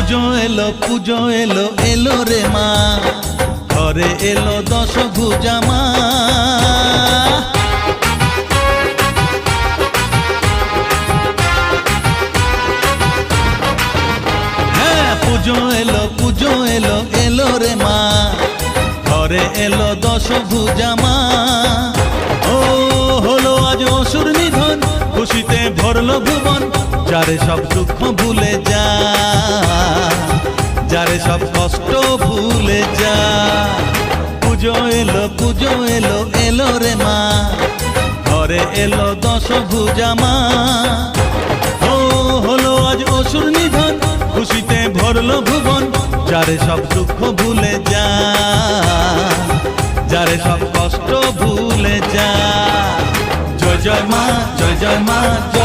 পুজো এলো এলো রে মা, ঘরে এলো দশভুজা মা। হ্যাঁ, পুজো এলো এলো রে মা, ঘরে এলো দশভুজা মা। ও হলো আজ অসুর নিধন, খুশিতে ভরলো ভুবন, যারে সব দুঃখ ভুলে যা, যারে সব কষ্ট ভুলে যা। পুজো এলো এলো রে মা, ঘরে এলো দশভুজা মা। ও হলো আজ অসুর নিধন, খুশিতে ভরলো ভুবন, যারে সব দুঃখ ভুলে যা, যারে সব কষ্ট ভুলে যা। জয় জয় মা, জয় জয় মা, জয়